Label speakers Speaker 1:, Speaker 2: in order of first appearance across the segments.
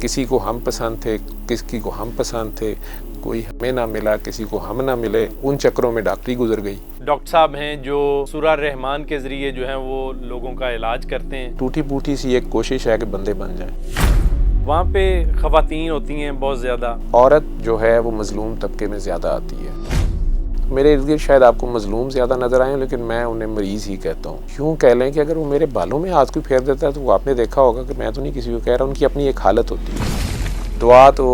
Speaker 1: किसी को हम पसंद थे, किसी को हम पसंद थे, कोई हमें ना मिला, किसी को हम ना मिले, उन चक्करों में डॉक्टरी गुजर गई।
Speaker 2: डॉक्टर साहब हैं जो सुरा रहमान के ज़रिए जो है वो लोगों का इलाज करते हैं।
Speaker 1: टूटी फूटी सी एक कोशिश है कि बंदे बन जाएं।
Speaker 2: वहाँ पे ख़वातीन होती हैं बहुत ज़्यादा।
Speaker 1: औरत जो है वो मजलूम तबके में ज़्यादा आती है। मेरे इर्द गिर्द शायद आपको मजलूम ज़्यादा नज़र आए, लेकिन मैं उन्हें मरीज़ ही कहता हूँ। यूँ कह लें कि अगर वो मेरे बालों में हाथ कोई फेर देता है तो वो आपने देखा होगा कि मैं तो नहीं किसी को कह रहा, उनकी अपनी एक हालत होती है। दुआ तो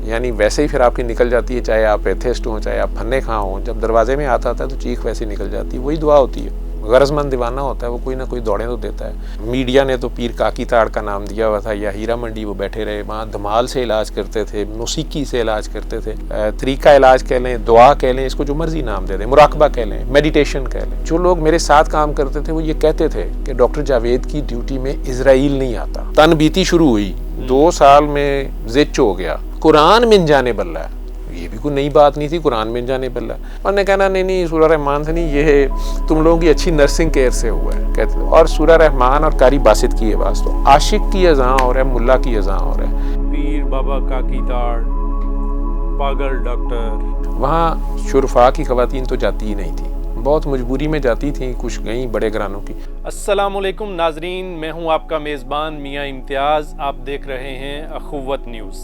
Speaker 1: यानी वैसे ही फिर आपकी निकल जाती है, चाहे आप एथेस्ट हों, चाहे आप फन्ने खां हों। जब दरवाजे में हाथ आता है तो चीख वैसे निकल जाती है, वही दुआ होती है। गरजमंद दीवाना होता है, वो कोई ना कोई दौड़े तो देता है। मीडिया ने तो पीर काकी ताड़ का नाम दिया हुआ था, या हीरा मंडी वो बैठे रहे, वहाँ धमाल से इलाज करते थे, मौसीकी से इलाज करते थे, तरीका इलाज कह लें, दुआ कह लें, इसको जो मर्जी नाम दे दें, मुराकबा कह लें, मेडिटेशन कह लें। जो लोग मेरे साथ काम करते थे वो ये कहते थे कि डॉक्टर जावेद की ड्यूटी में इजराइल नहीं आता। तन बीती शुरू हुई, 2 साल में जिच हो गया, कुरान मिन जाने बल्ला है। ये भी कोई नई बात नहीं थी, कुरान में जाने बल्ला। उन्होंने कहना नहीं सूरा रहमान से नहीं, ये तुम लोगों की अच्छी नर्सिंग केयर से हुआ है, कहते थे। और सूरा रहमान और कारी बासित की आवाज़ तो आशिक की अज़ां और है, मुल्ला की अज़ां और है।
Speaker 2: पीर बाबा काकी ताड़, पागल डॉक्टर।
Speaker 1: वहाँ शुरफा की ख़वातीन तो जाती ही नहीं थी, बहुत मजबूरी में जाती थी, कुछ गई बड़े घरानों की।
Speaker 2: अस्सलाम वालेकुम नाजरीन, मैं हूँ आपका मेज़बान मियाँ इम्तियाज़। आप देख रहे हैं अखुव्वत न्यूज़।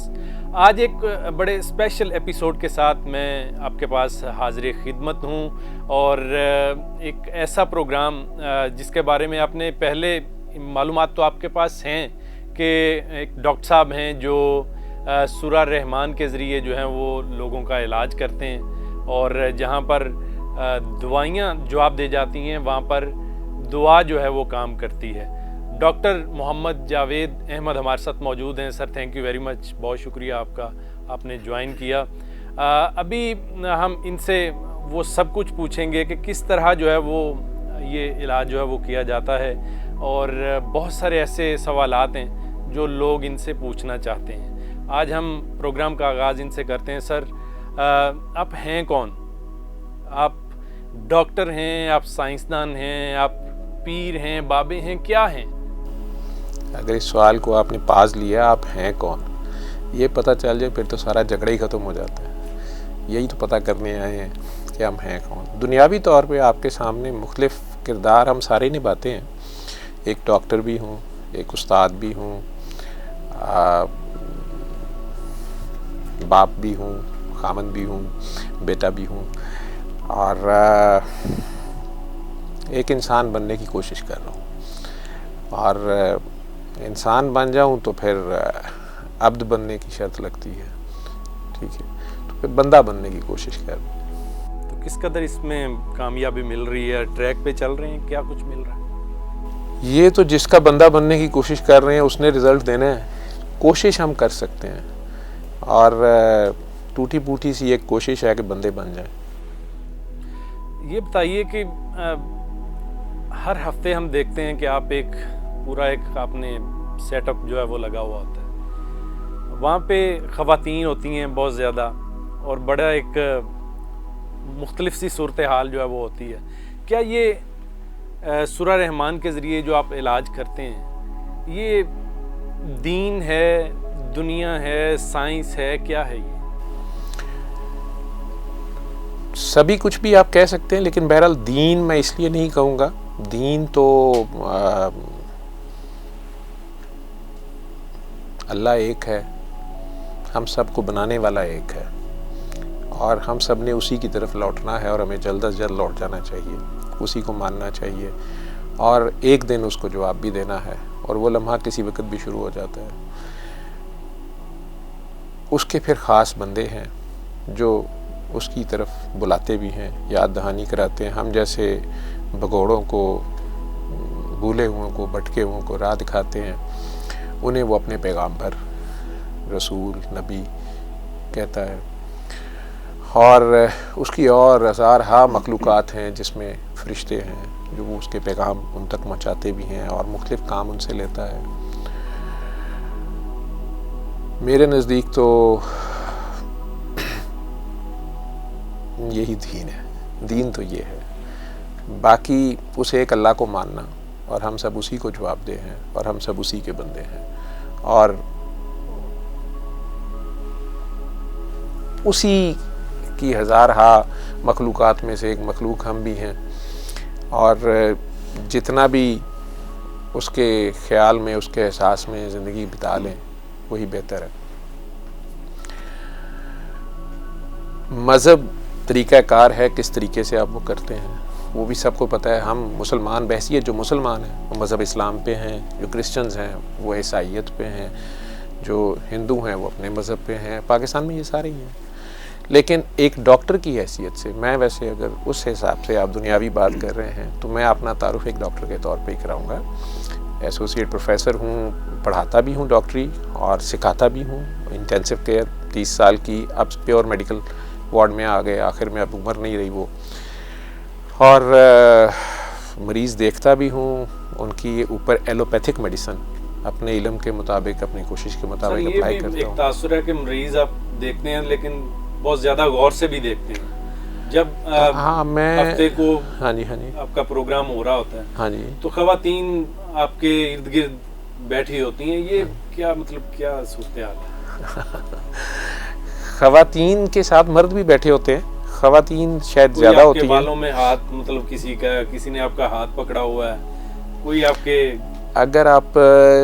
Speaker 2: आज एक बड़े स्पेशल एपिसोड के साथ मैं आपके पास हाज़िर खिदमत हूँ, और एक ऐसा प्रोग्राम जिसके बारे में आपने पहले मालूमात तो आपके पास हैं कि एक डॉक्टर साहब हैं जो सुरा रहमान के ज़रिए जो हैं वो लोगों का इलाज करते हैं, और जहाँ पर दवाइयाँ जो आप दे जाती हैं वहाँ पर दुआ जो है वो काम करती है। डॉक्टर मोहम्मद जावेद अहमद हमारे साथ मौजूद हैं। Sir thank you very much, बहुत शुक्रिया आपका, आपने ज्वाइन किया। अभी हम इनसे वो सब कुछ पूछेंगे कि किस तरह जो है वो ये इलाज जो है वो किया जाता है, और बहुत सारे ऐसे सवालात हैं जो लोग इनसे पूछना चाहते हैं। आज हम प्रोग्राम का आगाज़ इनसे करते हैं। सर आप हैं कौन? आप डॉक्टर हैं, आप साइंसदान हैं, आप पीर हैं, बाबे हैं, क्या हैं?
Speaker 1: अगर इस सवाल को आपने पास लिया, आप हैं कौन, ये पता चल जाए फिर तो सारा झगड़ा ही ख़त्म हो जाता है। यही तो पता करने आए हैं कि हम हैं कौन। दुनियावी तौर पे आपके सामने मुख्तलिफ़ किरदार हम सारे निभाते हैं। एक डॉक्टर भी हूँ, एक उस्ताद भी हूँ, बाप भी हूँ, खामन भी हूँ, बेटा भी हूँ, और एक इंसान बनने की कोशिश कर रहा हूँ। और इंसान बन जाऊँ तो फिर अब्द बनने की शर्त लगती है, ठीक है, तो फिर बंदा बनने की कोशिश कर रहा हूँ।
Speaker 2: तो किस कदर इसमें कामयाबी मिल रही है? ट्रैक पे चल रहे हैं, क्या कुछ मिल रहा है?
Speaker 1: ये तो जिसका बंदा बनने की कोशिश कर रहे हैं उसने रिज़ल्ट देना है। कोशिश हम कर सकते हैं, और टूटी फूटी सी एक कोशिश है कि बंदे बन जाएं।
Speaker 2: ये बताइए कि हर हफ्ते हम देखते हैं कि आप एक पूरा एक आपने सेटअप जो है वो लगा हुआ होता है। वहाँ पे ख़वातीन होती हैं बहुत ज़्यादा, और बड़ा एक मुख्तलिफ सी सूरत हाल जो है वो होती है। क्या ये सुरा रहमान के ज़रिए जो आप इलाज करते हैं, ये दीन है, दुनिया है, साइंस है, क्या है ये?
Speaker 1: सभी कुछ भी आप कह सकते हैं, लेकिन बहरहाल दीन मैं इसलिए नहीं कहूँगा। दीन तो अल्लाह एक है, हम सबको बनाने वाला एक है, और हम सब ने उसी की तरफ लौटना है, और हमें जल्द अज जल्द लौट जाना चाहिए, उसी को मानना चाहिए, और एक दिन उसको जवाब भी देना है, और वो लम्हा किसी वक्त भी शुरू हो जाता है। उसके फिर ख़ास बंदे हैं जो उसकी तरफ बुलाते भी हैं, याद दहानी कराते हैं। हम जैसे भगोड़ों को, भूले हुओं को, भटके हुओं को राह दिखाते हैं, उन्हें वो अपने पैगाम्बर, रसूल, नबी कहता है। और उसकी और हज़ार मखलूक़ात हैं जिसमें फ़रिश्ते हैं जो वो उसके पैगाम उन तक पहुँचाते भी हैं, और मुख्तलिफ़ काम उनसे लेता है। मेरे नज़दीक तो यही दीन है। दीन तो ये है, बाकी उसे एक अल्लाह को मानना, और हम सब उसी को जवाब दे हैं, और हम सब उसी के बंदे हैं। और उसी की हज़ारहा मखलूक़ात में से एक मखलूक हम भी हैं, और जितना भी उसके ख़्याल में, उसके एहसास में ज़िंदगी बिता लें वही बेहतर है। मज़हब तरीक़ाकार है, किस तरीके से आप वो करते हैं वो भी सबको पता है। हम मुसलमान बहसीत जो मुसलमान हैं वो मज़हब इस्लाम पे हैं, जो क्रिश्चियंस हैं वो ईसाईयत पे हैं, जो हिंदू हैं वो अपने मज़हब पे हैं। पाकिस्तान में ये सारे ही हैं। लेकिन एक डॉक्टर की हैसियत से मैं, वैसे अगर उस हिसाब से आप दुनियावी बात कर रहे हैं तो मैं अपना तारुफ एक डॉक्टर के तौर पे ही कराऊंगा। एसोसिएट प्रोफेसर हूँ, पढ़ाता भी हूँ डॉक्टरी और सिखाता भी हूँ। इंटेंसिव केयर 30 साल की, अब प्योर मेडिकल वार्ड में आ गए, आखिर में अब उम्र नहीं रही वो। और मरीज़ देखता भी हूँ, उनकी ऊपर एलोपैथिक मेडिसिन अपने इल्म के मुताबिक, अपनी कोशिश के मुताबिक अप्लाई करता हूँ।
Speaker 2: एक तासुर है कि मरीज़ आप देखते हैं लेकिन बहुत ज़्यादा गौर से भी देखते हैं। जब
Speaker 1: मैं
Speaker 2: हफ्ते को
Speaker 1: हाँ जी
Speaker 2: आपका प्रोग्राम हो रहा होता है,
Speaker 1: हाँ जी,
Speaker 2: तो ख़वातीन आपके इर्द गिर्द बैठी होती हैं, ये क्या मतलब क्या सूरत हाल है?
Speaker 1: ख़वातीन के साथ मर्द भी बैठे होते हैं, ख़वातीन शायद ज़्यादा होती हैं।
Speaker 2: बालों में हाथ, मतलब किसी ने आपका हाथ पकड़ा हुआ है, कोई आपके,
Speaker 1: अगर आप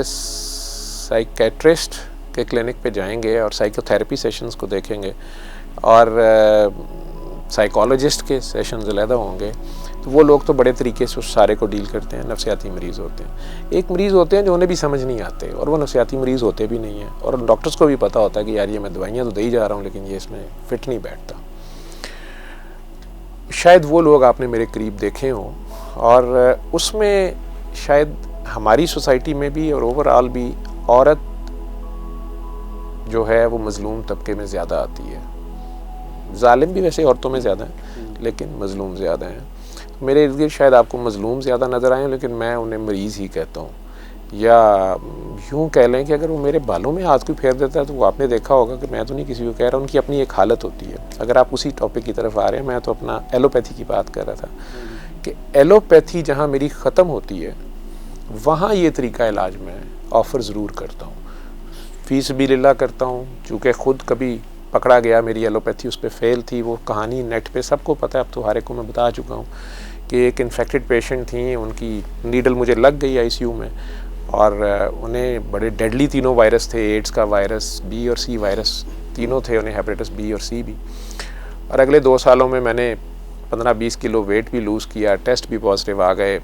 Speaker 1: साइकेट्रिस्ट के क्लिनिक पे जाएंगे और साइकोथेरेपी सेशंस को देखेंगे और साइकोलॉजिस्ट के सेशंस अलहदा होंगे, तो वो लोग तो बड़े तरीके से उस सारे को डील करते हैं। नफसियाती मरीज़ होते हैं, एक मरीज़ होते हैं जो उन्हें भी समझ नहीं आते और वो नफसियाती मरीज़ होते भी नहीं हैं, और डॉक्टर्स को भी पता होता है कि यार ये मैं दवाइयाँ तो दे ही जा रहा हूँ लेकिन ये इसमें फिट नहीं बैठता। शायद वो लोग आपने मेरे करीब देखे हों, और उसमें शायद हमारी सोसाइटी में भी और ओवरऑल भी औरत जो है वो मज़लूम तबके में ज़्यादा आती है। जालिम भी वैसे औरतों में ज़्यादा हैं लेकिन मज़लूम ज़्यादा हैं। मेरे इर्द गिर्द शायद आपको मज़लूम ज़्यादा नज़र आए, लेकिन मैं उन्हें मरीज़ ही कहता हूँ, या यूँ कह लें कि अगर वो मेरे बालों में हाथ कोई फेर देता है तो वो आपने देखा होगा कि मैं तो नहीं किसी को कह रहा, उनकी अपनी एक हालत होती है। अगर आप उसी टॉपिक की तरफ आ रहे हैं, मैं तो अपना एलोपैथी की बात कर रहा था कि एलोपैथी जहाँ मेरी ख़त्म होती है वहाँ ये तरीका इलाज मैं ऑफ़र ज़रूर करता हूँ, फ़ीस भी लिल्ला करता हूँ। चूँकि ख़ुद कभी पकड़ा गया, मेरी एलोपैथी उस पर फेल थी, वो कहानी नेट पे सबको पता है, अब तो हर एक को मैं बता चुका हूँ कि एक इन्फेक्टेड पेशेंट थी, उनकी नीडल मुझे लग गई आईसीयू में, और उन्हें बड़े डेडली तीनों वायरस थे, एड्स का वायरस, बी और सी वायरस तीनों थे उन्हें, हेपेटाइटिस बी और सी भी। और अगले 2 सालों में मैंने 15-20 किलो वेट भी लूज़ किया, टेस्ट भी पॉजिटिव आ गए,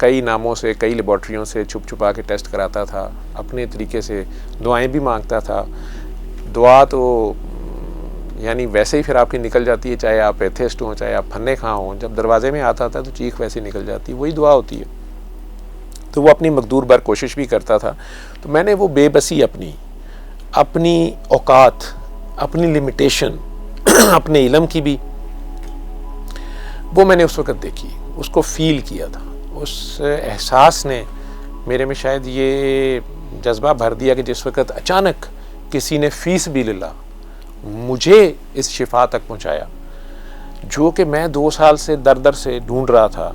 Speaker 1: कई नामों से, कई लेबॉर्ट्रियों से छुप छुपा के टेस्ट कराता था, अपने तरीके से दुआएं भी मांगता था। दुआ तो यानी वैसे ही फिर आपकी निकल जाती है, चाहे आप एथेस्ट हों, चाहे आप फन्ने खां हों, जब दरवाजे में आता था तो चीख वैसे निकल जाती है, वही दुआ होती है। तो वो अपनी मकदूर भर कोशिश भी करता था। तो मैंने वो बेबसी अपनी औकात, अपनी लिमिटेशन अपने इल्म की भी, वो मैंने उस वक़्त देखी, उसको फ़ील किया था। उस एहसास ने मेरे में शायद ये जज्बा भर दिया कि जिस वक़्त अचानक किसी ने फ़ीस भी लिल्ला मुझे इस शिफा तक पहुंचाया, जो कि मैं 2 साल से दर से ढूंढ रहा था।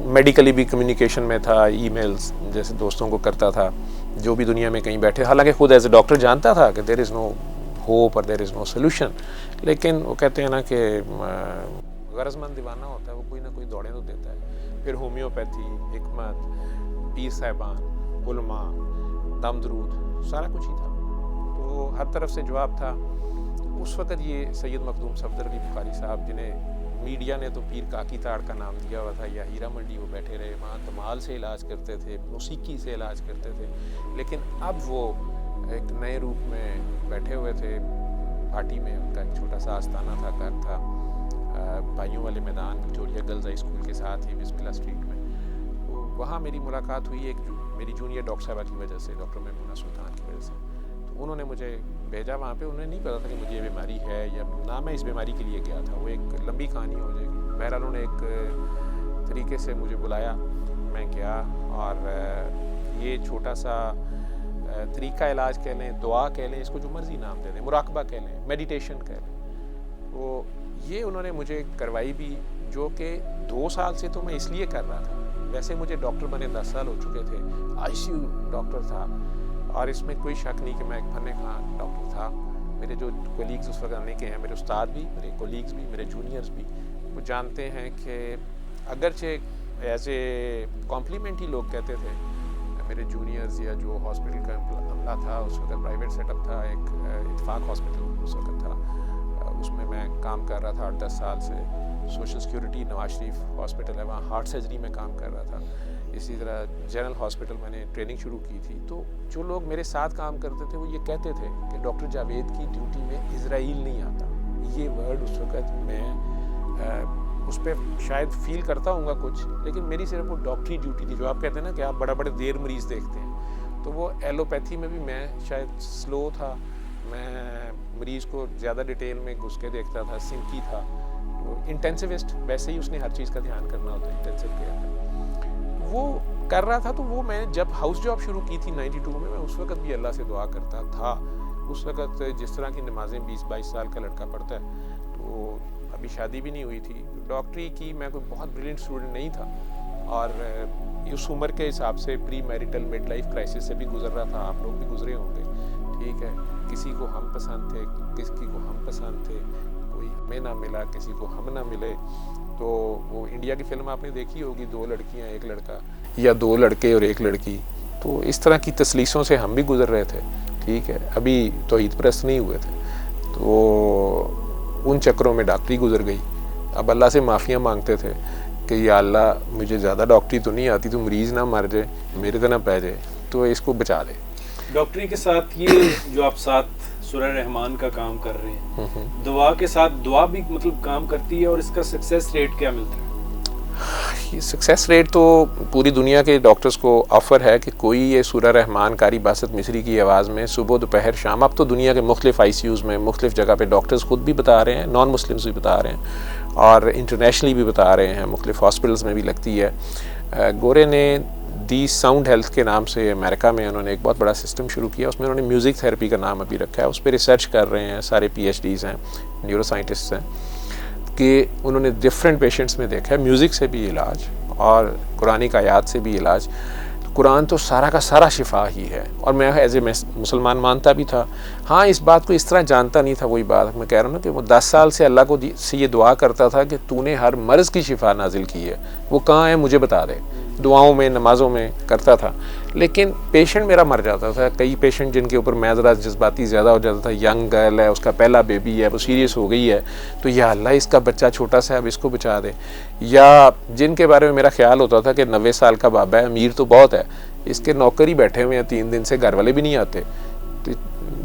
Speaker 1: मेडिकली भी कम्युनिकेशन में था, ईमेल्स जैसे दोस्तों को करता था जो भी दुनिया में कहीं बैठे, हालांकि खुद एज ए डॉक्टर जानता था कि देयर इज़ नो होप और देयर इज़ नो सोल्यूशन, लेकिन वो कहते हैं ना कि गरजमंद दीवाना होता है, वो कोई ना कोई दौड़े तो देता है। फिर होम्योपैथी, हिकमत, पीर साहिबान, उलमा, दमदरूद, सारा कुछ ही था, तो हर तरफ से जवाब था। उस वक़्त ये सैयद मखदूम सफदर अली बुखारी साहब, जिन्हें मीडिया ने तो पीर काकी ताड़ का नाम दिया हुआ था, या हीरा मंडी वो बैठे रहे, वहाँ कमाल से इलाज करते थे, मौसीकी से इलाज करते थे, लेकिन अब वो एक नए रूप में बैठे हुए थे। भाटी में उनका एक छोटा सा आस्थाना था, घर था, भाइयों वाले मैदान, विक्टोरिया गर्ल्स हाई स्कूल के साथ ही बिस्मिल्लाह स्ट्रीट में। तो वहाँ मेरी मुलाकात हुई एक मेरी जूनियर डॉक्टर साहबा की वजह से, डॉक्टर मैमूना सुल्तान की वजह से। तो उन्होंने मुझे भेजा वहाँ पे, उन्हें नहीं पता था कि मुझे ये बीमारी है, या ना मैं इस बीमारी के लिए गया था, वो एक लंबी कहानी हो जाएगी। बहरहाल उन्होंने एक तरीके से मुझे बुलाया, मैं गया, और ये छोटा सा तरीका इलाज कह लें, दुआ कह लें, इसको जो मर्ज़ी नाम दे दें, मुराकबा कह लें, मेडिटेशन कह लें, तो ये उन्होंने मुझे करवाई भी, जो कि 2 साल से तो मैं इसलिए कर रहा था। वैसे मुझे डॉक्टर बने 10 साल हो चुके थे, आईसीयू डॉक्टर था, और इसमें कोई शक नहीं कि मैं एक फन्ने खां डॉक्टर था। मेरे जो कोलीग्स उस वक्त आने के हैं, मेरे उस्ताद भी, मेरे कोलीग्स भी, मेरे जूनियर्स भी, वो जानते हैं कि अगरचे एज ए कॉम्प्लीमेंट ही लोग कहते थे, मेरे जूनियर्स या जो हॉस्पिटल का अमला था उस वक्त, प्राइवेट सेटअप था, एक इत्तेफाक हॉस्पिटल उस वक्त था, उसमें मैं काम कर रहा था 8-10 साल से। Social security Nawaz Sharif hospital है, वहाँ हार्ट सर्जरी में काम कर रहा था। इसी तरह जनरल हॉस्पिटल मैंने ट्रेनिंग शुरू की थी। तो जो लोग मेरे साथ काम करते थे वो ये कहते थे कि डॉक्टर जावेद की ड्यूटी में इज़राइल नहीं आता। ये वर्ड उस वक्त मैं उस पर शायद फील करता हूँगा कुछ, लेकिन मेरी सिर्फ वो डॉक्टरी ड्यूटी थी। जो आप कहते हैं ना कि आप बड़े देर मरीज़ देखते हैं, तो वो एलोपैथी में भी मैं शायद स्लो था, मैं मरीज़ को ज़्यादा डिटेल में घुस के देखता था, सिंकी था। वो इंटेंसिविस्ट वैसे ही उसने हर चीज़ का ध्यान करना होता है, इंटेंसिव केयर में वो कर रहा था। तो वो मैं जब हाउस जॉब शुरू की थी 92 में, मैं उस वक्त भी अल्लाह से दुआ करता था। उस वक्त जिस तरह की नमाजें 20-22 साल का लड़का पढ़ता है, तो अभी शादी भी नहीं हुई थी। डॉक्टरी की मैं कोई बहुत ब्रिलियंट स्टूडेंट नहीं था, और उस उम्र के हिसाब से pre marital mid life crisis से भी गुजर रहा था। आप लोग भी गुजरे होंगे, ठीक है। किसी को हम पसंद थे, किसी को हम पसंद थे, कोई हमें ना मिला, किसी को हम ना मिले। तो वो इंडिया की फिल्म आपने देखी होगी, 2 लड़कियां 1 लड़का, या 2 लड़के और 1 लड़की। तो इस तरह की तसलीसों से हम भी गुजर रहे थे, ठीक है। अभी तौहीद परस्त नहीं हुए थे, तो उन चक्करों में डॉक्टरी गुजर गई। अब अल्लाह से माफ़ियाँ मांगते थे कि या अल्लाह मुझे ज़्यादा डॉक्टरी तो नहीं आती, तो मरीज़ ना मर जाए, मेरे तो ना पै जाए, तो इसको बचा दे।
Speaker 2: डॉक्टरी के साथ ये जो आप साथ सूरह रहमान का काम कर रहे हैं, दुआ के साथ दुआ भी मतलब काम करती है, और इसका सक्सेस रेट क्या मिलता है?
Speaker 1: ये सक्सेस रेट तो पूरी दुनिया के डॉक्टर्स को ऑफ़र है कि कोई ये सूरह रहमान कारी बासत मिस्री की आवाज़ में सुबह दोपहर शाम, अब तो दुनिया के मुख्तलिफ ICUs में मुख्तलिफ जगह पे डॉक्टर्स खुद भी बता रहे हैं, नॉन मुस्लिम्स भी बता रहे हैं, और इंटरनेशनली भी बता रहे हैं, मुख्तलिफ हॉस्पिटल्स में भी लगती है। गोरे ने दी साउंड हेल्थ के नाम से अमेरिका में उन्होंने एक बहुत बड़ा सिस्टम शुरू किया। उसमें उन्होंने म्यूज़िक थेरेपी का नाम अभी रखा है। उस पर रिसर्च कर रहे हैं, सारे PhDs हैं, न्यूरो साइंटिस्ट हैं, कि उन्होंने डिफरेंट पेशेंट्स में देखा है म्यूज़िक से भी इलाज और कुरानिक आयात से भी इलाज। कुरान तो सारा का सारा शिफा ही है, और मैं एज ए मुसलमान मानता भी था। हाँ, इस बात को इस तरह जानता नहीं था। वही बात मैं कह रहा हूँ ना कि वो 10 साल से अल्लाह को से ये दुआ करता था कि तूने हर मर्ज़ की शिफा नाजिल की है, वो कहाँ है मुझे बता दे। दुआओं में, नमाज़ों में करता था, लेकिन पेशेंट मेरा मर जाता था। कई पेशेंट जिनके ऊपर मैं ज़रा जज्बाती ज़्यादा हो जाता था, यंग गर्ल है, उसका पहला बेबी है, वो सीरियस हो गई है, तो या अल्लाह इसका बच्चा छोटा सा है, अब इसको बचा दे। या जिनके बारे में मेरा ख्याल होता था कि 90 साल का बाबा है, अमीर तो बहुत है, इसके नौकर ही बैठे हुए हैं, 3 दिन से घर वाले भी नहीं आते, तो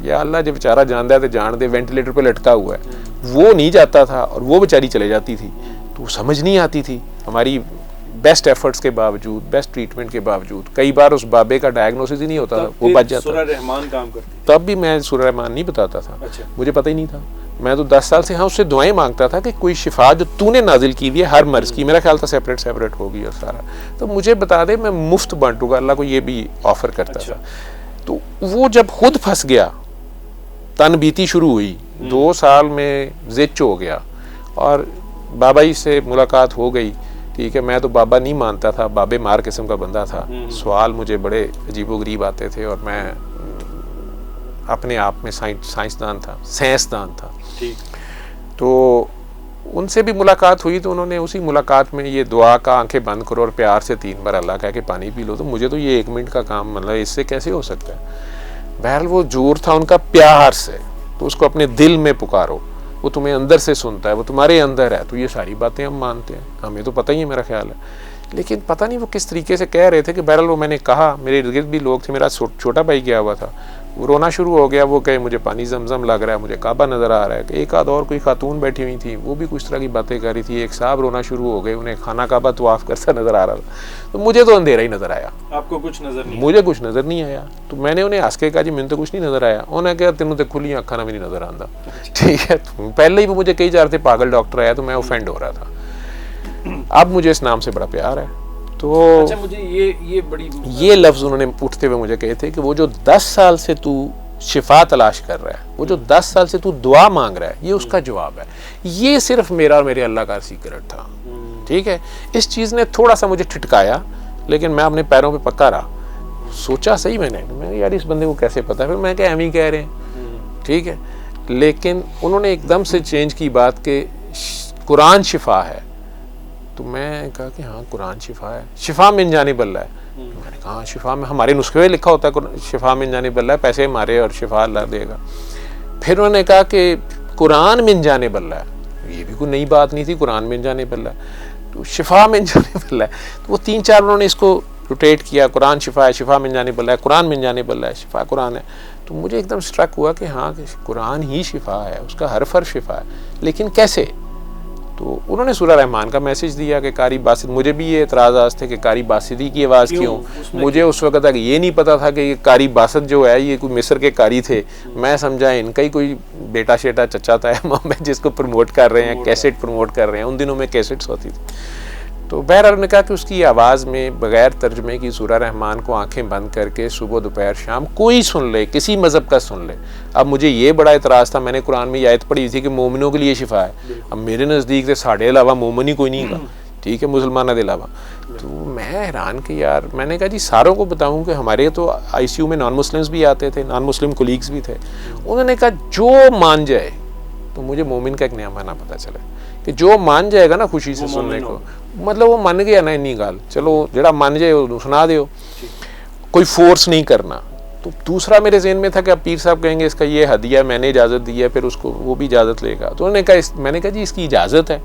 Speaker 1: या अल्लाह जब बेचारा जान दे तो जान दे, वेंटिलेटर पर लटका हुआ है। वो नहीं जाता था और वो बेचारी चले जाती थी, तो समझ नहीं आती थी। हमारी बेस्ट एफर्ट्स के बावजूद, बेस्ट ट्रीटमेंट के बावजूद, कई बार उस बाबे का डायग्नोसिस ही नहीं होता था, वो बच जाता।
Speaker 2: सूरह रहमान काम करती,
Speaker 1: तब भी मैं सूरह रहमान नहीं बताता था।
Speaker 2: अच्छा।
Speaker 1: मुझे पता ही नहीं था। मैं तो 10 साल से हाँ उससे दुआएं मांगता था कि कोई शिफा जो तूने नाजिल की हुई है हर मर्ज़ की, मेरा ख्याल था सेपरेट होगी और सारा, तो मुझे बता दे, मैं मुफ्त बांटूंगा। अल्लाह को ये भी ऑफ़र करता था। तो वो जब खुद फंस गया, तन बीती शुरू हुई, 2 साल में ज़िच हो गया, और बाबा ही से मुलाकात हो गई, ठीक है। मैं तो बाबा नहीं मानता था, बाबे मार किस्म का बंदा था। सवाल मुझे बड़े अजीबोगरीब आते थे, और मैं अपने आप में साइंसदान था।
Speaker 2: ठीक।
Speaker 1: तो उनसे भी मुलाकात हुई, तो उन्होंने उसी मुलाकात में ये दुआ का आंखें बंद करो और प्यार से 3 बार अल्लाह कह के पानी पी लो। तो मुझे तो ये 1 मिनट का काम, मतलब इससे कैसे हो सकता है। बहरहाल वो जोर था उनका प्यार से, तो उसको अपने दिल में पुकारो, वो तुम्हें अंदर से सुनता है, वो तुम्हारे अंदर है। तो ये सारी बातें हम मानते हैं, हमें तो पता ही है, मेरा ख्याल है। लेकिन पता नहीं वो किस तरीके से कह रहे थे कि बहरहाल वो मैंने कहा, मेरे इर्द गिर्द भी लोग थे, मेरा छोटा भाई गया हुआ था, वो रोना शुरू हो गया। वो कहे मुझे पानी जमजम लग रहा है, मुझे काबा नज़र आ रहा है। एक आध और कोई खातून बैठी हुई थी, वो भी कुछ तरह की बातें कर रही थी। एक साहब रोना शुरू हो गए, उन्हें खाना काबा तवाफ करता नज़र आ रहा था। तो मुझे तो अंधेरा ही नज़र आया।
Speaker 2: आपको कुछ नज़र नहीं?
Speaker 1: मुझे कुछ नज़र नहीं आया। तो मैंने उन्हें हंस के कहा जी मैंने तो कुछ नहीं नज़र आया। उन्हें कहा तेनों तो खुली अखा भी नहीं नज़र आता, ठीक है। पहले ही वो मुझे कई जा रहे थे पागल डॉक्टर आया, तो मैं ऑफेंड हो रहा था। अब मुझे इस नाम से बड़ा प्यार है। तो
Speaker 2: अच्छा, मुझे
Speaker 1: ये लफ्ज़ उन्होंने उठते हुए मुझे कहे थे कि वो जो 10 साल से तू शिफा तलाश कर रहा है, वो जो 10 साल से तू दुआ मांग रहा है, ये उसका जवाब है। ये सिर्फ मेरा और मेरे अल्लाह का सीक्रेट था, ठीक है। इस चीज़ ने थोड़ा सा मुझे ठिठकाया, लेकिन मैं अपने पैरों पे पक्का रहा। सोचा सही मैंने यार इस बंदे को कैसे पता है, फिर मैं क्या हम ही कह रहे हैं, ठीक है। लेकिन उन्होंने एकदम से चेंज की बात कि कुरान शिफा है। तो मैं कहा कि हाँ कुरान शिफा है, शिफा मिन जानिबल्लाह है। मैंने कहा शिफा में हमारे नुस्खे में लिखा होता है शिफा मिन जानिबल्लाह है, पैसे मारे और शिफा अल्लाह देगा। फिर उन्होंने कहा कि कुरान मिन जानिबल्लाह है, ये भी कोई नई बात नहीं थी, कुरान मिन जानिबल्लाह है, तो शिफा मिन जानिबल्लाह है। तो वो 3-4 उन्होंने इसको रोटेट किया, कुरान शिफा है, शिफा मिन जानिबल्लाह है, कुरान मिन जानिबल्लाह है, शिफा कुरान है। तो मुझे एकदम स्ट्रक हुआ कि हाँ कुरान ही शिफा है, उसका हर हर्फ शिफा है, लेकिन कैसे? तो उन्होंने सूरह रहमान का मैसेज दिया कि कारी बासिद, मुझे भी ये एतराज़ात थे कि कारी बासिदी की आवाज़ क्यों? मुझे उस वक्त तक ये नहीं पता था कि ये कारी बासिद जो है ये कोई मिस्र के कारी थे। मैं समझा इनका ही कोई बेटा शेटा चचा था मैं जिसको प्रमोट कर रहे हैं, कैसेट प्रमोट कर रहे हैं। उन दिनों में कैसेट्स होती थी। तो बहरहाल ने कहा कि उसकी आवाज़ में बग़ैर तर्जमे की सूरह रहमान को आंखें बंद करके सुबह दोपहर शाम कोई सुन ले, किसी मज़हब का सुन ले। अब मुझे ये बड़ा इतराज़ था, मैंने कुरान में ये आयत पढ़ी थी कि मोमिनों के लिए शिफा है। अब मेरे नज़दीक से साढ़े अलावा मोमिन ही कोई नहीं था, ठीक है, मुसलमानों के अलावा। तो मैं हैरान कि यार, मैंने कहा जी सारों को बताऊं कि हमारे तो ICU में नॉन मुस्लिम्स भी आते थे, नॉन मुस्लिम कोलीग्स भी थे। उन्होंने कहा जो मान जाए, तो मुझे मोमिन का एक नया माना पता चला कि जो मान जाएगा ना खुशी से सुनने को, मतलब वो मान गया ना इन्नी गाल, चलो जरा मान जाए वो सुना दो, कोई फोर्स नहीं करना। तो दूसरा मेरे ज़हन में था कि अब पीर साहब कहेंगे इसका ये हदिया मैंने इजाज़त दी है, फिर उसको वो भी इजाज़त लेगा। तो उन्होंने कहा, मैंने कहा जी इसकी इजाज़त है,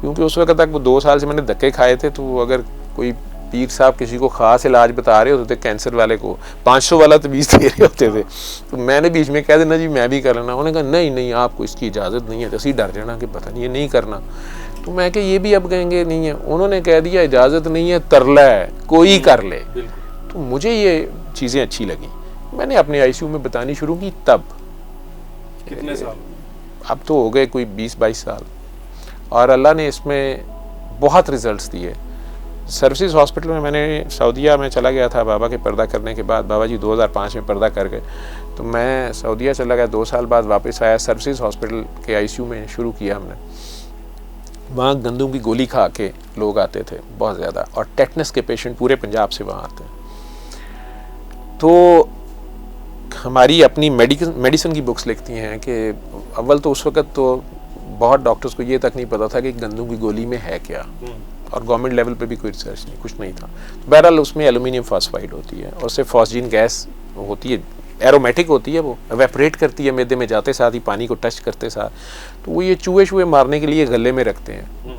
Speaker 1: क्योंकि उस वक्त तक वो 2 साल से मैंने धक्के खाए थे। तो अगर कोई पीर साहब किसी को ख़ास इलाज बता रहे होते थे, कैंसर वाले को 500 वाला तवीज़ दे रहे होते थे, तो मैंने बीच में कह देना जी मैं भी कर लेना। उन्होंने कहा नहीं आपको इसकी इजाज़त नहीं है। तो असी डर जाना कि पता नहीं ये नहीं करना। तो मैं कि ये भी अब कहेंगे नहीं है। उन्होंने कह दिया इजाज़त नहीं है, तरला है, कोई कर ले। तो मुझे ये चीज़ें अच्छी लगी। मैंने अपने ICU में बतानी शुरू की। तब
Speaker 2: कितने साल?
Speaker 1: अब तो हो गए कोई 20-22 साल, और अल्लाह ने इसमें बहुत रिजल्ट्स दिए। सर्विसेज हॉस्पिटल में मैंने सऊदीया में चला गया था बाबा के पर्दा करने के बाद। बाबा जी 2005 में पर्दा कर गए, तो मैं सऊदीया चला गया। 2 साल बाद वापस आया, सर्विसेज हॉस्पिटल के ICU में शुरू किया हमने। वहाँ गंदम की गोली खा के लोग आते थे बहुत ज़्यादा, और टेटनस के पेशेंट पूरे पंजाब से वहाँ आते हैं। तो हमारी अपनी मेडिसिन की बुक्स लिखती हैं कि अव्वल तो उस वक्त तो बहुत डॉक्टर्स को ये तक नहीं पता था कि गंदम की गोली में है क्या, और गवर्नमेंट लेवल पे भी कोई रिसर्च नहीं, कुछ नहीं था। बहरहाल उसमें एल्यूमिनियम फॉस्फाइड होती है, और उससे फॉस्जीन गैस होती है, एरोमेटिक होती है, वो एवेपोरेट करती है मैदे में जाते साथ ही, पानी को टच करते साथ। तो वो ये चूहे मारने के लिए गले में रखते हैं।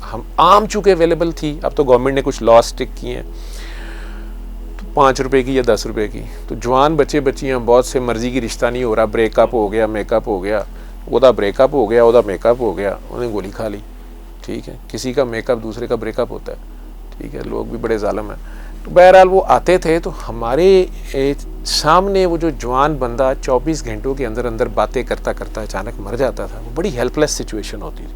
Speaker 1: हम आम चूहे अवेलेबल थी, अब तो गवर्नमेंट ने कुछ लॉ स्टिक किए हैं, तो 5 रुपए की या 10 रुपए की। तो जवान बच्चे बच्चियाँ बहुत से मर्जी की रिश्ता नहीं हो रहा, ब्रेकअप हो गया, मेकअप हो गया, ओदा ब्रेकअप हो गया, ओदा मेकअप हो गया, उन्हें गोली खा ली। ठीक है, किसी का मेकअप दूसरे का ब्रेकअप होता है, ठीक है, लोग भी बड़े जालिम हैं। तो बहरहाल वो आते थे, तो हमारे सामने वो जो जवान बंदा 24 घंटों के अंदर अंदर बातें करता करता अचानक मर जाता था। वो बड़ी हेल्पलेस सिचुएशन होती थी।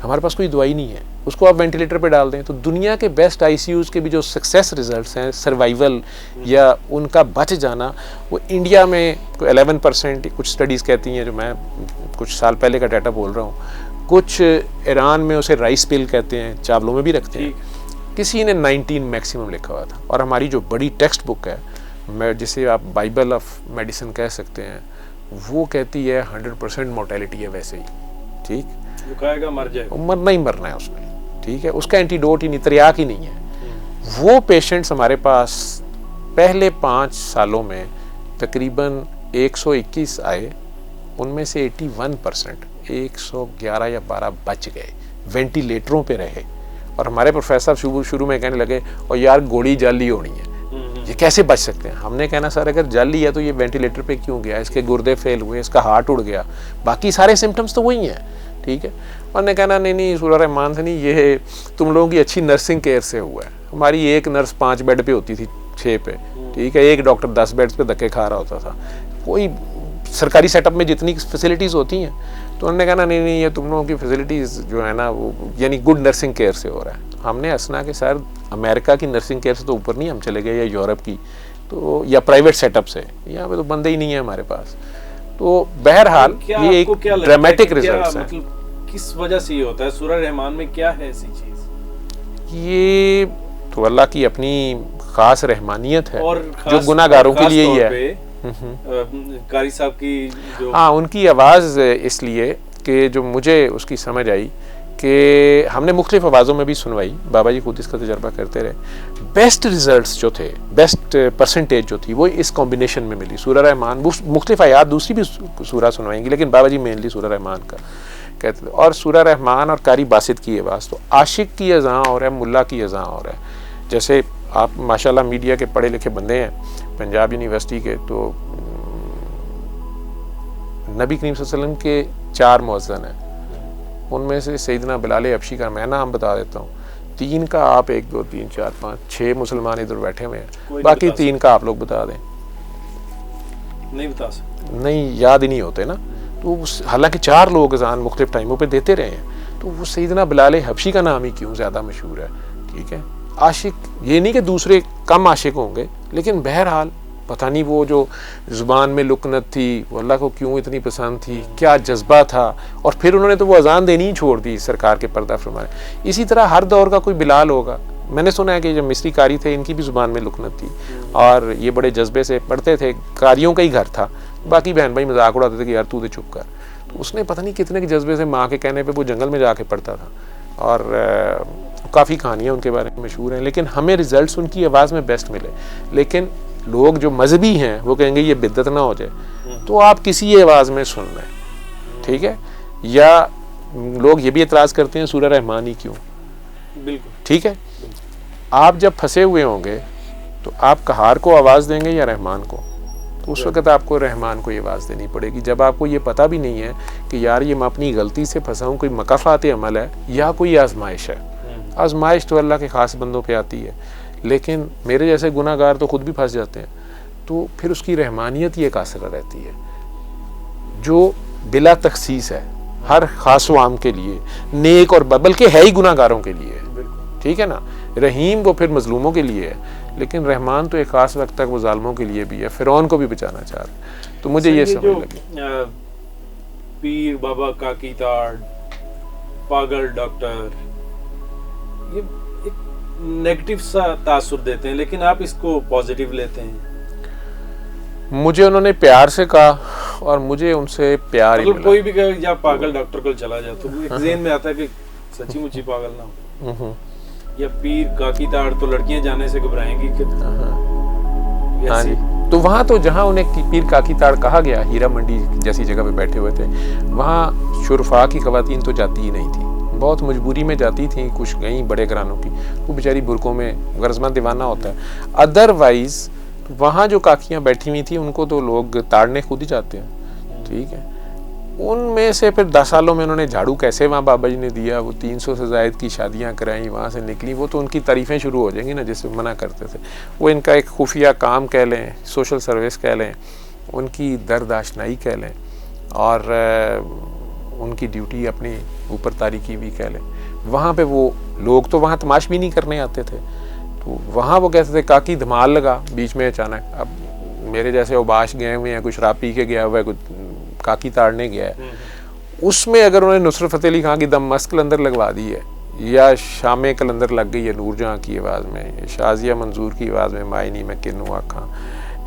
Speaker 1: हमारे पास कोई दवाई नहीं है, उसको आप वेंटिलेटर पे डाल दें। तो दुनिया के बेस्ट ICUs के भी जो सक्सेस रिजल्ट्स हैं, सर्वाइवल या उनका बच जाना, वो इंडिया में 11% कुछ स्टडीज़ कहती हैं, जो मैं कुछ साल पहले का डाटा बोल रहा हूँ। कुछ ईरान में उसे राइस पिल कहते हैं, चावलों में भी रखते हैं। किसी ने 19 मैक्सिमम लिखा हुआ था। और हमारी जो बड़ी टेक्स्ट बुक है, जिसे आप बाइबल ऑफ मेडिसिन कह सकते हैं, वो कहती है 100% मोर्टेलिटी है वैसे ही। ठीक,
Speaker 2: वो खाएगा मर जाएगा,
Speaker 1: मरना ही मरना है उसने। ठीक है, उसका एंटीडोट ही नहीं, त्रियाक ही नहीं है। वो पेशेंट्स हमारे पास पहले 5 सालों में तकरीबन 121 आए, उनमें से 81% 111 या 12 बच गए, वेंटिलेटरों पे रहे। और हमारे प्रोफेसर शुरू में कहने लगे, और यार गोली जाली होनी है, ये कैसे बच सकते हैं? हमने कहना सर अगर जाली है तो ये वेंटिलेटर पे क्यों गया? इसके गुर्दे फेल हुए, इसका हार्ट उड़ गया, बाकी सारे सिम्टम्स तो वही हैं। ठीक है, उन्होंने कहना नहीं सूरह रहमान से नहीं, ये तुम लोगों की अच्छी नर्सिंग केयर से हुआ है। हमारी एक नर्स 5 बेड पे होती थी, 6 पे। ठीक है, एक डॉक्टर 10 बेड्स पे धक्के खा रहा होता था। कोई सरकारी सेटअप में जितनी फैसिलिटीज़ होती हैं, तो उन्होंने कहा नहीं ये तुम लोगों की फैसिलिटीज़ जो है ना, वो यानी गुड नर्सिंग केयर से हो रहा है। हमने हंसना कि सर अमेरिका की नर्सिंग केयर से तो ऊपर नहीं हम चले गए, या यूरोप की, तो या प्राइवेट सेटअप से, यहाँ पे तो बंदे ही नहीं है हमारे पास। तो बहरहाल ये एक ड्रामेटिक रिजल्ट है।
Speaker 2: मतलब किस वजह से ये होता है? सूरह रहमान में क्या है ऐसी चीज़?
Speaker 1: ये तो अल्लाह की अपनी खास रहमानियत है,
Speaker 2: और
Speaker 1: जो गुनाहगारों के लिए ही है।
Speaker 2: कारी साहब की जो
Speaker 1: हाँ, उनकी आवाज़ इसलिए कि जो मुझे उसकी समझ आई कि हमने मुख्तलिफ आवाज़ों में भी सुनवाई, बाबा जी खुद इसका तजर्बा करते रहे। बेस्ट रिजल्ट्स जो थे, बेस्ट परसेंटेज जो थी वो इस कॉम्बिनेशन में मिली। सूरह रहमान, मुख्तलिफ आयात दूसरी भी सूरह सुनवाएंगी, लेकिन बाबा जी मेनली सूरह रहमान का कहते थे। और सूरह रहमान और कारी बासित की आवाज़, तो आशिक की अज़ां और है, मुल्ला की अज़ां और है। जैसे आप माशाल्लाह मीडिया के पढ़े लिखे बंदे हैं, पंजाब यूनिवर्सिटी के, तो नबी करीम सल्लल्लाहु अलैहि वसल्लम के 4 मुअज्जिन हैं, उनमें से सैयदना बिलाल हबशी का मैं नाम बता देता हूँ, 3 का आप 1 2 3 4 5 6 मुसलमान इधर बैठे हुए हैं, बाकी 3 का आप लोग बता दें।
Speaker 2: नहीं बता सकते,
Speaker 1: नहीं याद ही नहीं होते ना। तो हालांकि 4 लोग अज़ान मुख्तलिफ टाइमों पे देते रहे हैं, तो वो सैयदना बिलाल हबशी का नाम ही क्यों ज़्यादा मशहूर है। ठीक है, आशिक ये नहीं कि दूसरे कम आशिक होंगे, लेकिन बहरहाल पता नहीं वो जो ज़ुबान में लुकनत थी वो अल्लाह को क्यों इतनी पसंद थी, क्या जज्बा था, और फिर उन्होंने तो वो अज़ान देनी ही छोड़ दी सरकार के पर्दा फरमाए। इसी तरह हर दौर का कोई बिलाल होगा। मैंने सुना है कि जो मिस्री कारी थे इनकी भी ज़ुबान में लुकनत थी और ये बड़े जज्बे से पढ़ते थे, कारियों का ही घर था, बाकी बहन भाई मजाक उड़ाते थे कि यार तू तो चुप कर। तो उसने पता नहीं कितने के जज्बे से माँ के कहने पर वो जंगल में जाके पढ़ता था, और काफ़ी कहानियाँ उनके बारे में मशहूर हैं, लेकिन हमें रिजल्ट्स उनकी आवाज़ में बेस्ट मिले। लेकिन लोग जो मजहबी हैं वो कहेंगे ये बिद्दत ना हो जाए, तो आप किसी आवाज़ में सुन लें, ठीक है। या लोग ये भी एतराज़ करते हैं सूरह रहमान ही क्यों,
Speaker 2: बिल्कुल
Speaker 1: ठीक है। आप जब फंसे हुए होंगे तो आप कहार को आवाज़ देंगे या रहमान को, तो उस वक़्त आपको रहमान को ये आवाज़ देनी पड़ेगी। जब आपको ये पता भी नहीं है कि यार ये मैं अपनी गलती से फंसा हूँ, कोई मकाफ़ात अमल है या कोई आजमाइश है। आजमाइश तो अल्लाह के ख़ास बंदों पे आती है, लेकिन मेरे जैसे गुनाहगार तो खुद भी फंस जाते हैं, तो फिर उसकी रहमानियत ये कासरा रहती है जो बिला तखसीस है, हर खास व आम के लिए, नेक और बल्कि है ही गुनाहगारों के लिए, ठीक है ना। रहीम वो फिर मजलूमों के लिए है, लेकिन रहमान तो एक ख़ास वक्त तक वो जालिमों के लिए भी है, फ़िरौन को भी बचाना चाह रहे। तो मुझे ये समझ लगी
Speaker 2: पीर बाबा काकी ताड़, पागल डॉक्टर, ये एक नेगेटिव सा तासुर देते हैं, लेकिन आप इसको पॉजिटिव लेते हैं।
Speaker 1: मुझे उन्होंने प्यार से कहा और मुझे उनसे प्यार ही मिला।
Speaker 2: कोई भी कहे या पागल डॉक्टर को चला जाए तो एक ज़हन में आता है कि सच्ची मुच्ची पागल ना हो। या पीर काकी ताड़ तो लड़कियां जाने से घबराएंगी कि
Speaker 1: हाँ जी। तो वहाँ तो जहाँ उन्हें पीर काकी ताड़ कहा गया, हीरा मंडी जैसी जगह पे बैठे हुए थे, वहाँ शुरफा की ख़वातीन तो जाती ही नहीं थी, बहुत मजबूरी में जाती थी, कुछ गई बड़े घरानों की, वो बेचारी बुरकों में गरजमंद दीवाना होता है। अदरवाइज़ वहाँ जो काकियाँ बैठी हुई थी उनको तो लोग ताड़ने खुद ही जाते हैं, ठीक है। उनमें से फिर 10 सालों में उन्होंने झाड़ू कैसे वहाँ बाबा जी ने दिया, वो 300 से ज़ायद की शादियाँ कराई, वहाँ से निकली, वो तो उनकी तारीफ़ें शुरू हो जाएंगी ना, जिससे मना करते थे। वो इनका एक खुफिया काम कह लें, सोशल सर्विस कह लें, उनकी दर्द आशनाई कह लें, और उनकी ड्यूटी अपनी ऊपर तारीकी भी कह लें। वहाँ पे वो लोग तो वहाँ तमाश भी नहीं करने आते थे, तो वहाँ वो कहते थे काकी धमाल लगा बीच में अचानक। अब मेरे जैसे उबाश गए हुए हैं, कुछ शराब पी के गया हुआ है, कुछ काकी ताड़ने गया है, उसमें अगर उन्होंने नुसरत फ़तेह अली खां की दम मस्त कलंदर लगवा दी है, या शामे कलंदर लग गई है नूरजहाँ की आवाज़ में, शाजिया मंजूर की आवाज़ में मायनी में किन्नू आखा,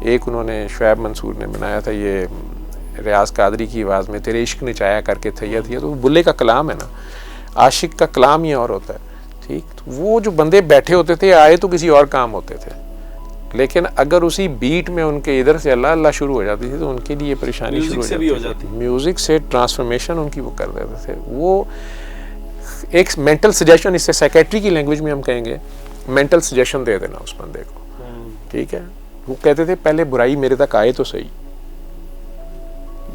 Speaker 1: एक उन्होंने शुएब मंसूर ने बनाया था ये रियाज कादरी की आवाज़ में तेरे इश्क नचाया करके थैया थी, तो बुल्ले का कलाम है ना, आशिक का कलाम ही और होता है, ठीक। तो वो जो बंदे बैठे होते थे आए तो किसी और काम होते थे, लेकिन अगर उसी बीट में उनके इधर से अल्लाह अल्लाह शुरू हो जाती थी तो उनके लिए परेशानी शुरू हो जाती थी। म्यूज़िक से ट्रांसफॉर्मेशन उनकी वो कर देते थे। वो एक मेंटल सजेशन, इससे साइकेट्री की लैंग्वेज में हम कहेंगे मेंटल सजेशन दे देना उस बंदे को, ठीक है। वो कहते थे पहले बुराई मेरे तक आए तो सही,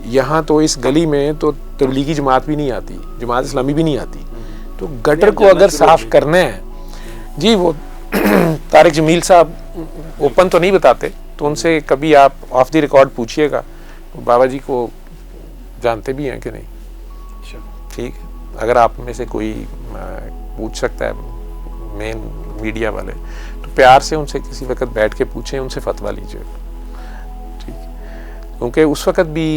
Speaker 1: यहाँ तो इस गली में तो तबलीगी जमात भी नहीं आती, जमात इस्लामी भी नहीं आती, तो गटर को अगर साफ करना है जी, वो तारिक जमील साहब ओपन तो नहीं बताते, तो उनसे कभी आप ऑफ द रिकॉर्ड पूछिएगा, बाबा जी को जानते भी हैं कि नहीं, ठीक है। अगर आप में से कोई पूछ सकता है मेन मीडिया वाले, तो प्यार से उनसे किसी वक्त बैठ के पूछें, उनसे फतवा लीजिए, ठीक। क्योंकि उस वक्त भी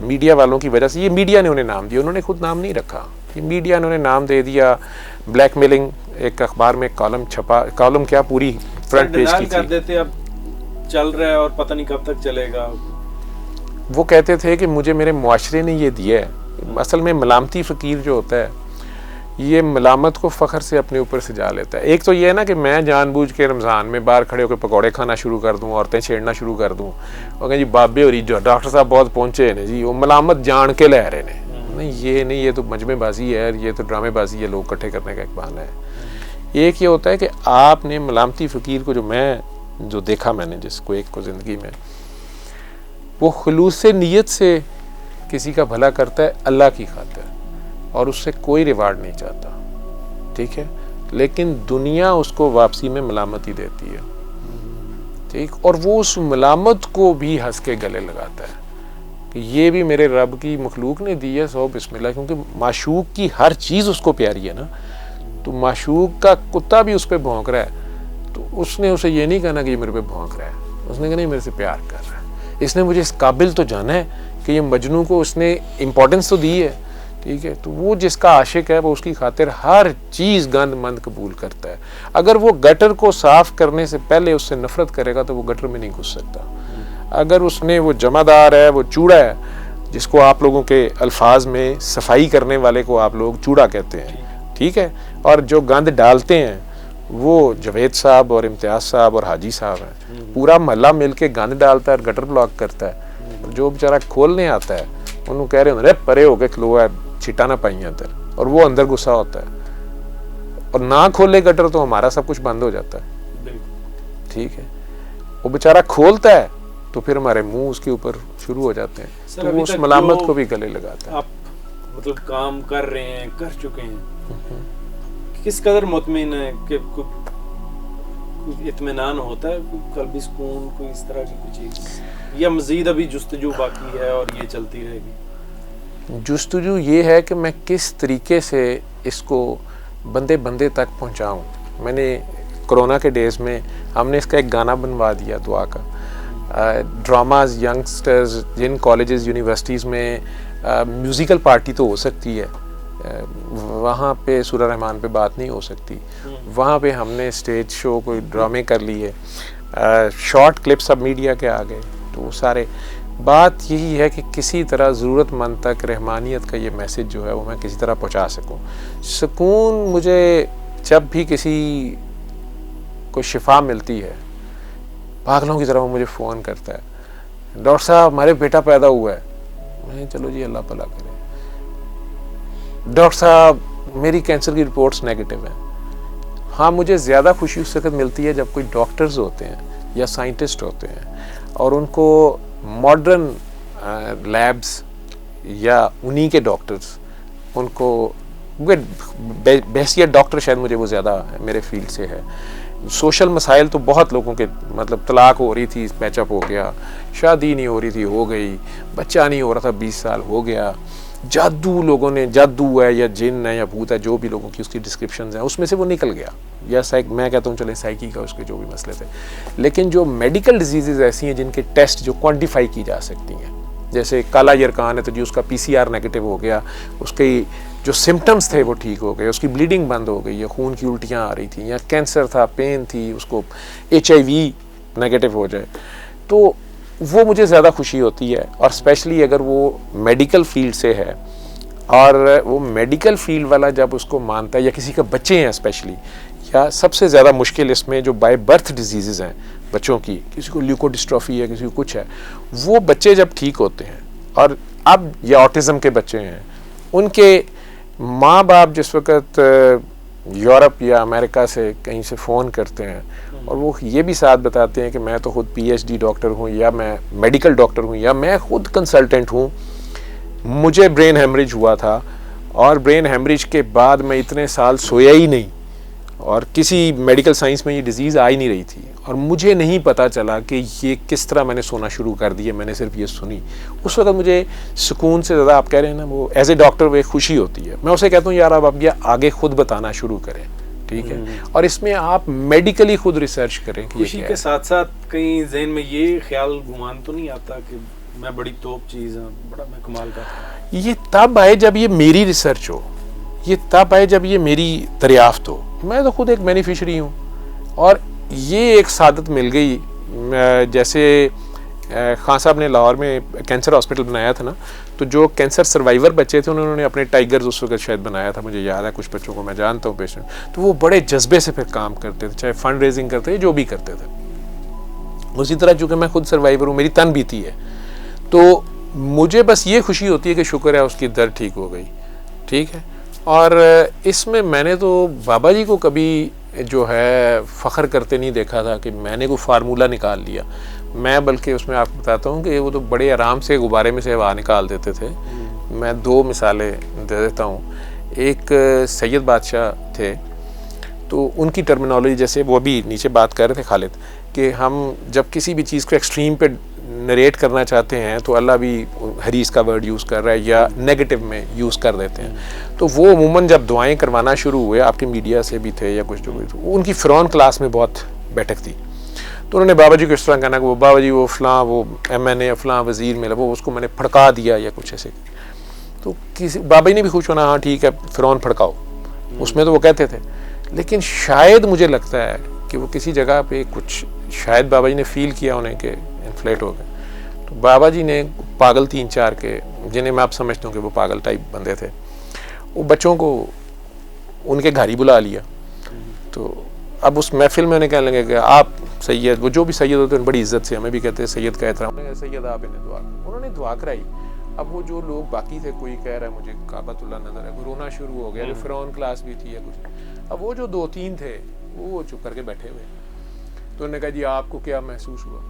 Speaker 1: मीडिया वालों की वजह से, ये मीडिया ने उन्हें नाम दिया, उन्होंने खुद नाम नहीं रखा, ये मीडिया ने उन्हें नाम दे दिया। ब्लैकमेलिंग, एक अखबार में कॉलम छपा, कॉलम क्या पूरी फ्रंट पेज की
Speaker 2: कर देते, अब चल रहा है और पता नहीं कब तक चलेगा,
Speaker 1: वो कहते थे कि मुझे मेरे मुआशरे ने ये दिया है। असल में मलामती फ़कीर जो होता है ये मलामत को फ़ख्र से अपने ऊपर सजा लेता है। एक तो ये है ना कि मैं जानबूझ के रमज़ान में बाहर खड़े होकर पकौड़े खाना शुरू कर दूँ, औरतें छेड़ना शुरू कर दूँ और कहें जी बाबे हो रही जो डॉक्टर साहब बहुत पहुँचे हैं जी, वो मलामत जान के ले रहे हैं। नहीं, ये तो मजमेबाजी है, ये तो ड्रामेबाजी है, लोग इकट्ठे करने का एक बहाना है। एक ये होता है कि आपने मलामती फ़कीर को जो देखा मैंने जिसको एक को ज़िंदगी में, वो खुलूस नीयत से किसी का भला करता है अल्लाह की खातिर और उससे कोई रिवार्ड नहीं चाहता, ठीक है, लेकिन दुनिया उसको वापसी में मलामती देती है, ठीक, और वो उस मलामत को भी हंस के गले लगाता है कि ये भी मेरे रब की मखलूक ने दी है, सो बिस्मिल्लाह। क्योंकि माशूक की हर चीज़ उसको प्यारी है ना, तो माशूक का कुत्ता भी उस पर भौंक रहा है तो उसने उसे ये नहीं कहना कि ये मेरे पे भौंक रहा है, उसने कहना ये मेरे से प्यार कर रहा है, इसने मुझे इस काबिल तो जाना है कि ये मजनू को उसने इम्पोर्टेंस तो दी है, ठीक है। तो वो जिसका आशिक है वो उसकी खातिर हर चीज़ गंद मंद कबूल करता है। अगर वो गटर को साफ करने से पहले उससे नफरत करेगा तो वो गटर में नहीं घुस सकता। अगर उसने वो जमादार है, वो चूड़ा है, जिसको आप लोगों के अल्फाज में सफाई करने वाले को आप लोग चूड़ा कहते हैं, ठीक है, और जो गंद डालते हैं वो जवेद साहब और इम्तियाज़ साहब और हाजी साहब हैं। पूरा महल्ला मिल के गंद डालता है और गटर ब्लॉक करता है। जो बेचारा खोलने आता है उन्होंने कह रहे होंगे परे हो के खलो है, छिटा ना पाई अंदर, और वो अंदर गुस्सा होता है और ना खोले गटर तो हमारा सब कुछ बंद हो जाता है, ठीक है। वो बेचारा खोलता है तो फिर हमारे मुंह उसके ऊपर शुरू हो जाते हैं, तो वो उस मलामत को भी गले लगाता है।
Speaker 2: आप मतलब काम कर रहे हैं, कर चुके हैं, किस कदर मुतमिन है कि कुछ इत्मीनान होता है, कल्बी सुकून, कोई इस तरह की कोई चीज़, या मज़ीद अभी जुस्तजू बाकी है और ये चलती रहेगी?
Speaker 1: जुस्तजू ये है कि मैं किस तरीके से इसको बंदे बंदे तक पहुंचाऊं। मैंने कोरोना के डेज़ में हमने इसका एक गाना बनवा दिया दुआ का। ड्रामाज, यंगस्टर्स जिन कॉलेजेस यूनिवर्सिटीज़ में म्यूज़िकल पार्टी तो हो सकती है, वहाँ पे सूरह रहमान पे बात नहीं हो सकती, वहाँ पे हमने स्टेज शो कोई ड्रामे कर लिए, शॉर्ट क्लिप्स अब मीडिया के आ गए, तो वो सारे बात यही है कि किसी तरह ज़रूरतमंद तक रहमानियत का ये मैसेज जो है वो मैं किसी तरह पहुँचा सकूँ। सुकून मुझे जब भी किसी को शिफा मिलती है, पागलों की तरह वो मुझे फ़ोन करता है, डॉक्टर साहब हमारे बेटा पैदा हुआ है, मैं चलो जी अल्लाह भला करे, डॉक्टर साहब मेरी कैंसर की रिपोर्ट्स नेगेटिव हैं। हाँ, मुझे ज़्यादा खुशी उस वक्त मिलती है जब कोई डॉक्टर्स होते हैं या साइंटिस्ट होते हैं और उनको मॉडर्न लैब्स या उन्हीं के डॉक्टर्स उनको बहसियत डॉक्टर, शायद मुझे वो ज़्यादा मेरे फील्ड से है। सोशल मसाइल तो बहुत लोगों के, मतलब तलाक हो रही थी, पैचअप हो गया, शादी नहीं हो रही थी, हो गई, बच्चा नहीं हो रहा था, 20 साल हो गया, जादू लोगों ने, जादू है या जिन है या भूत है, जो भी लोगों की उसकी डिस्क्रिप्शंस हैं, उसमें से वो निकल गया, या मैं कहता हूँ चले साइकी का उसके जो भी मसले थे। लेकिन जो मेडिकल डिजीज़ ऐसी हैं जिनके टेस्ट जो क्वान्टिफाई की जा सकती हैं, जैसे काला यरकान है तो जी उसका PCR नेगेटिव हो गया, उसके जो सिम्टम्स थे वो ठीक हो गए, उसकी ब्लीडिंग बंद हो गई, या खून की उल्टियाँ आ रही थी, या कैंसर था, पेन थी, उसको HIV नेगेटिव हो जाए, तो वो मुझे ज़्यादा खुशी होती है। और स्पेशली अगर वो मेडिकल फील्ड से है और वो मेडिकल फील्ड वाला जब उसको मानता है, या किसी के बच्चे हैं स्पेशली, या सबसे ज़्यादा मुश्किल इसमें जो बाय बर्थ डिजीज़ हैं बच्चों की, किसी को ल्यूकोडिस्ट्रॉफी है, किसी को कुछ है, वो बच्चे जब ठीक होते हैं, और अब ये ऑटिज़म के बच्चे हैं, उनके माँ बाप जिस वक़्त यूरोप या अमेरिका से कहीं से फ़ोन करते हैं और वो ये भी साथ बताते हैं कि मैं तो ख़ुद PhD डॉक्टर हूँ, या मैं मेडिकल डॉक्टर हूँ, या मैं ख़ुद कंसल्टेंट हूँ, मुझे ब्रेन हेमरेज हुआ था और ब्रेन हेमरेज के बाद मैं इतने साल सोया ही नहीं और किसी मेडिकल साइंस में ये डिज़ीज़ आ ही नहीं रही थी और मुझे नहीं पता चला कि ये किस तरह मैंने सोना शुरू कर दिया, मैंने सिर्फ ये सुनी। उस वक्त मुझे सुकून से ज़्यादा, आप कह रहे हैं ना, वो एज ए डॉक्टर वो एक खुशी होती है। मैं उसे कहता हूँ यार अब ये आगे खुद बताना शुरू करें, ठीक है, और इसमें आप मेडिकली खुद रिसर्च करें।
Speaker 2: खुशी के साथ साथ कहीं जहन में ये ख्याल गुमान तो नहीं आता कि मैं बड़ी तोप चीज़ हूँ, बड़ा मैं कमाल का?
Speaker 1: ये तब आए जब ये मेरी रिसर्च हो, ये तब आए जब ये मेरी दरियाफ्त हो। मैं तो खुद एक बेनिफिशरी हूँ और ये एक सादत मिल गई। जैसे खान साहब ने लाहौर में कैंसर हॉस्पिटल बनाया था ना, तो जो कैंसर सर्वाइवर बच्चे थे उन्होंने अपने टाइगर्स उस वक्त शायद बनाया था, मुझे याद है, कुछ बच्चों को मैं जानता हूँ पेशेंट, तो वो बड़े जज्बे से फिर काम करते थे, चाहे फंड रेजिंग करते थे, जो भी करते थे। उसी तरह चूँकि मैं खुद सर्वाइवर हूँ, मेरी तन बीती है, तो मुझे बस ये खुशी होती है कि शुक्र है उसकी दर्द ठीक हो गई, ठीक है। और इसमें मैंने तो बाबा जी को कभी जो है फ़ख्र करते नहीं देखा था कि मैंने कोई फार्मूला निकाल लिया। मैं बल्कि उसमें आपको बताता हूँ कि वो तो बड़े आराम से गुब्बारे में से हवा निकाल देते थे। मैं 2 मिसालें दे देता हूँ। एक सैयद बादशाह थे, तो उनकी टर्मिनोलॉजी, जैसे वो अभी नीचे बात कर रहे थे खालिद, कि हम जब किसी भी चीज़ को एक्सट्रीम पे नरेट करना चाहते हैं तो अल्लाह भी हरीस का वर्ड यूज़ कर रहा है या नेगेटिव में यूज़ कर देते हैं। तो वो अमूमन जब दुआएं करवाना शुरू हुए, आपके मीडिया से भी थे या कुछ जो भी, तो उनकी फ़िरौन क्लास में बहुत बैठक थी, तो उन्होंने बाबा जी को इस तरह कहना कि वो बाबा जी वो फ़लाँ वो MNA फ़लाँ वज़ीर मिला, वो उसको मैंने फड़का दिया या कुछ ऐसे। तो किसी बाबा जी ने भी खुश होना, हाँ ठीक है फ़िरौन फड़काओ, उसमें तो वो कहते थे। लेकिन शायद मुझे लगता है कि वो किसी जगह पे कुछ, शायद बाबा जी ने फ़ील किया उन्हें कि इन्फ्लेट हो गए, तो बाबा जी ने पागल 3-4 के, जिन्हें मैं आप समझता हूँ कि वो पागल टाइप बंदे थे, वो बच्चों को उनके घर ही बुला लिया। तो अब उस महफिल में उन्हें कहने लगे कि आप सैयद, वो जो भी सैयद होते हैं बड़ी इज्जत से, हमें भी कहते हैं सैयद का एहतराम, सैयद आप इन्हें दुआ, उन्होंने दुआ कराई। अब वो जो लोग बाकी थे, कोई कह रहा है मुझे काबतुल्लाह नजर है, कोई रोना शुरू हो गया, जो फ़िरौन क्लास भी थी या कुछ। अब वो जो 2-3 थे वो चुप करके बैठे हुए, तो उन्होंने कहा जी आपको क्या महसूस हुआ?